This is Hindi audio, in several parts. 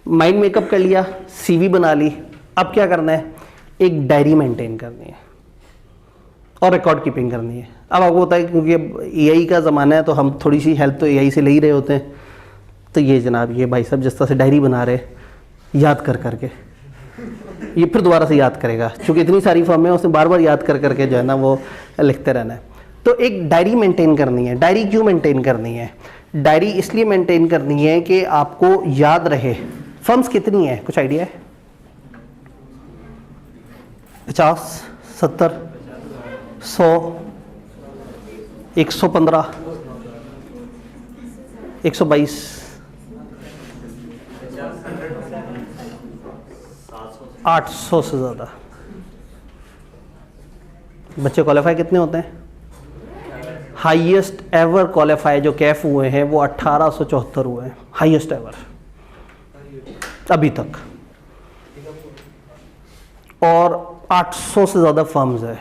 माइंड मेकअप कर लिया, सीवी बना ली, अब क्या करना है, एक डायरी मेंटेन करनी है और रिकॉर्ड कीपिंग करनी है। अब आपको पता है क्योंकि अब एआई का ज़माना है तो हम थोड़ी सी हेल्प तो एआई से ले ही रहे होते हैं। तो ये जनाब, ये भाई साहब जिस तरह से डायरी बना रहे, याद कर करके ये फिर दोबारा से याद करेगा, क्योंकि इतनी सारी फॉर्म है उसने बार बार याद कर करके जो है ना वो लिखते रहना है। तो एक डायरी मेंटेन करनी है। डायरी क्यों मेंटेन करनी है? डायरी इसलिए मेंटेन करनी है कि आपको याद रहे फर्म्स कितनी है, कुछ आइडिया है? 50, 70, 100, 115, 122, 800 से ज़्यादा। बच्चे क्वालिफाई कितने होते हैं? हाईएस्ट एवर क्वालिफाई जो कैफ हुए हैं वो 1874 हुए हैं, हाईएस्ट एवर अभी तक। और 800 से ज़्यादा फर्म्स है।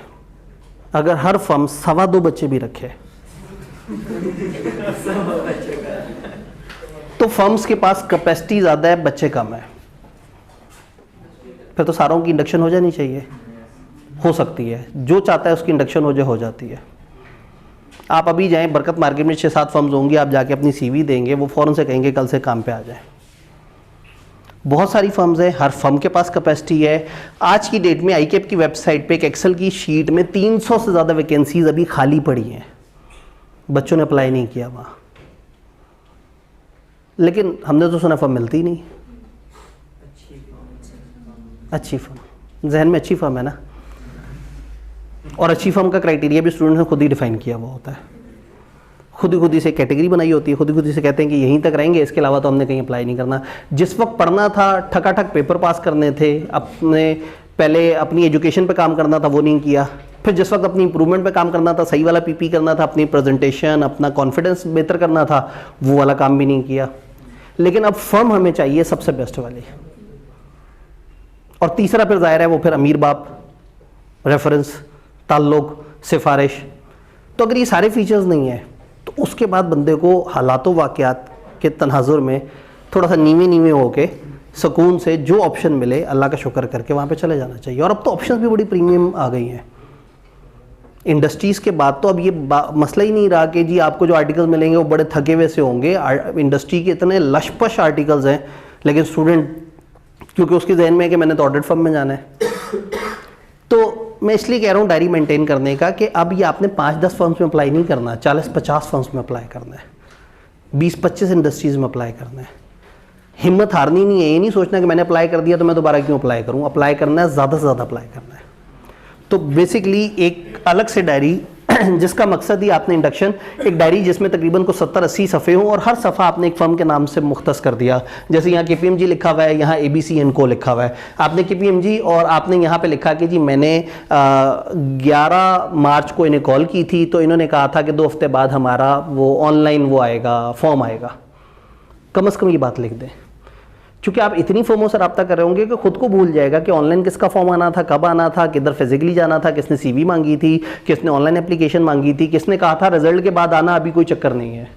अगर हर फर्म 2.25 बच्चे भी रखे तो फर्म्स के पास कैपेसिटी ज़्यादा है, बच्चे कम है, फिर तो सारों की इंडक्शन हो जानी चाहिए। हो सकती है, जो चाहता है उसकी इंडक्शन हो जाती है। आप अभी जाएं बरकत मार्केट में 6-7 फर्म्स होंगी, आप जाके अपनी सीवी देंगे, वो फ़ौरन से कहेंगे कल से काम पे आ जाए। बहुत सारी फर्म्स है, हर फर्म के पास कैपेसिटी है। आज की डेट में आईकेप की वेबसाइट पे एक एक्सेल की शीट में 300 से ज़्यादा वैकेंसीज अभी खाली पड़ी हैं, बच्चों ने अप्लाई नहीं किया वहाँ। लेकिन हमने तो सुना फर्म मिलती ही नहीं। अच्छी फर्म, जहन में अच्छी फर्म है ना, और अच्छी फर्म का क्राइटेरिया भी स्टूडेंट ने खुद ही डिफाइन किया हुआ होता है। खुद ही से कैटेगरी बनाई होती है, खुद ही से कहते हैं कि यहीं तक रहेंगे, इसके अलावा तो हमने कहीं अप्लाई नहीं करना। जिस वक्त पढ़ना था, ठकाठक पेपर पास करने थे, अपने पहले अपनी एजुकेशन पे काम करना था, वो नहीं किया। फिर जिस वक्त अपनी इंप्रूवमेंट पे काम करना था, सही वाला पीपी करना था, अपनी प्रेजेंटेशन, अपना कॉन्फिडेंस बेहतर करना था, वो वाला काम भी नहीं किया। लेकिन अब फर्म हमें चाहिए सबसे बेस्ट वाली। और तीसरा फिर जाहिर है वो फिर अमीर बाप, रेफरेंस, ताल्लुक, सिफारिश। तो अगर ये सारे फीचर्स नहीं है तो उसके बाद बंदे को हालातों वाक़यात के तनाजुर में थोड़ा सा नीवे होके सुकून से जो ऑप्शन मिले अल्लाह का शुक्र करके वहाँ पे चले जाना चाहिए। और अब तो ऑप्शंस भी बड़ी प्रीमियम आ गई हैं इंडस्ट्रीज़ के बाद। तो अब ये मसला ही नहीं रहा कि जी आपको जो आर्टिकल्स मिलेंगे वो बड़े थके हुए से होंगे। इंडस्ट्री के इतने लशपश आर्टिकल्स हैं, लेकिन स्टूडेंट क्योंकि उसके जहन में है कि मैंने तो ऑडिट फर्म में जाना है। तो मैं इसलिए कह रहा हूँ डायरी मेंटेन करने का कि अब ये आपने 5-10 फर्म्स में अप्लाई नहीं करना, 40-50 फर्म्स में अप्लाई करना है, 20-25 इंडस्ट्रीज़ में अप्लाई करना है। हिम्मत हारनी नहीं है, ये नहीं सोचना कि मैंने अप्लाई कर दिया तो मैं दोबारा क्यों अप्लाई करूँ। अप्लाई करना है, ज़्यादा से ज़्यादा अप्लाई करना है। तो बेसिकली एक अलग से डायरी जिसका मकसद ही आपने इंडक्शन, एक डायरी जिसमें तकरीबन को 70-80 सफ़े हों और हर सफ़ा आपने एक फर्म के नाम से मुख्तस कर दिया। जैसे यहाँ KPMG लिखा हुआ है, यहाँ ABC & Co लिखा हुआ है, आपने KPMG और आपने यहाँ पे लिखा कि जी मैंने 11 मार्च को इन्हें कॉल की थी, तो इन्होंने कहा था कि 2 हफ्ते बाद हमारा वो ऑनलाइन वो आएगा, फॉर्म आएगा। कम से कम ये बात लिख दें, क्योंकि आप इतनी फॉर्मों से रब्ता कर रहे होंगे कि खुद को भूल जाएगा कि ऑनलाइन किसका फॉर्म आना था, कब आना था, किधर फिजिकली जाना था, किसने सीवी मांगी थी, किसने ऑनलाइन एप्लीकेशन मांगी थी, किसने कहा था रिजल्ट के बाद आना, अभी कोई चक्कर नहीं है।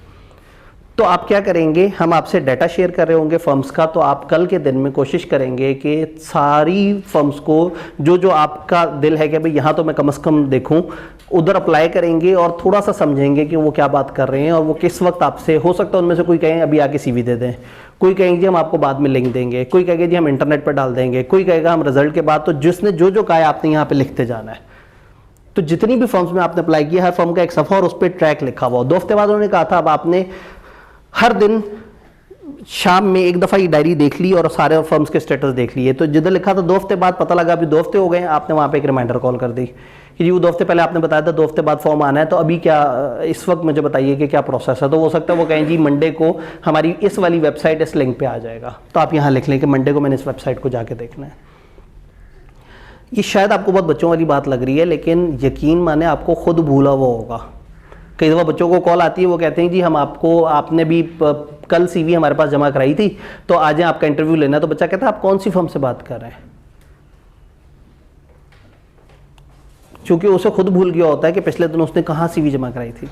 तो आप क्या करेंगे, हम आपसे डाटा शेयर कर रहे होंगे फर्म्स का, तो आप कल के दिन में कोशिश करेंगे कि सारी फर्म्स को जो आपका दिल है कि भाई यहाँ तो मैं कम से कम देखूँ, उधर अप्लाई करेंगे और थोड़ा सा समझेंगे कि वो क्या बात कर रहे हैं और वो किस वक्त आपसे, हो सकता है उनमें से कोई कहें अभी आके सीवी दे दें, कोई कहेंगे हम आपको बाद में लिंक देंगे, कोई कहेगा जी हम इंटरनेट पर डाल देंगे, कोई कहेगा हम रिजल्ट के बाद। तो जिसने जो कहा है आपने यहाँ पे लिखते जाना है। तो जितनी भी फर्म्स में आपने अप्लाई किया, हर फर्म का एक सफ़ा और उस पर ट्रैक लिखा हुआ। 2 हफ्ते बाद उन्होंने कहा था अब आपने हर दिन शाम में एक दफ़ा ये डायरी देख ली और सारे फर्म्स के स्टेटस देख लिए। तो जिधर लिखा था 2 हफ्ते बाद, पता लगा अभी 2 हफ्ते हो गए, आपने वहाँ पे एक रिमाइंडर कॉल कर दी कि जी वो 2 हफ्ते पहले आपने बताया था 2 हफ्ते बाद फॉर्म आना है, तो अभी क्या इस वक्त मुझे बताइए कि क्या प्रोसेस है। तो हो सकता है वो कहें जी मंडे को हमारी इस वाली वेबसाइट इस लिंक पे आ जाएगा, तो आप यहाँ लिख लें कि मंडे को मैंने इस वेबसाइट को जाके देखना है। ये शायद आपको बहुत बच्चों वाली बात लग रही है, लेकिन यकीन माने आपको खुद भूला हुआ होगा। कई दफ़ा बच्चों को कॉल आती है, वो कहते हैं जी हम आपने भी कल सीवी हमारे पास जमा कराई थी, तो आज आपका इंटरव्यू लेना है। तो बच्चा कहता है आप कौन सी फर्म से बात कर रहे हैं, क्योंकि उसे खुद भूल गया होता है कि पिछले दिन उसने कहाँ सीवी जमा कराई थी।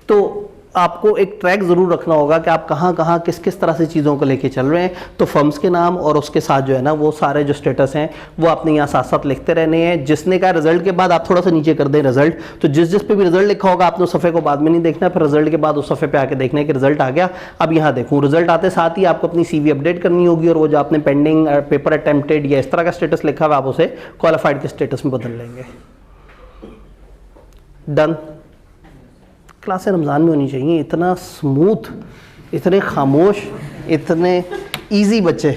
तो आपको एक ट्रैक ज़रूर रखना होगा कि आप कहाँ कहाँ किस किस तरह से चीज़ों को लेके चल रहे हैं। तो फर्म्स के नाम और उसके साथ जो है ना वो सारे जो स्टेटस हैं वो आपने यहाँ साथ साथ लिखते रहने हैं। जिसने कहा रिजल्ट के बाद आप थोड़ा सा नीचे कर दें रिजल्ट, तो जिस पे भी रिजल्ट लिखा होगा आपने उस सफ़े को बाद में नहीं देखना, फिर रिजल्ट के बाद उस सफ़े पे आके देखना है कि रिजल्ट आ गया। अब यहाँ देखूँ रिजल्ट आते साथ ही आपको अपनी CV अपडेट करनी होगी और वो जो आपने पेंडिंग पेपर अटेम्प्टेड या इस तरह का स्टेटस लिखा हुआ आप उसे क्वालिफाइड के स्टेटस में बदल लेंगे। डन। क्लासें रमज़ान में होनी चाहिए, इतना स्मूथ, इतने खामोश, इतने इजी बच्चे।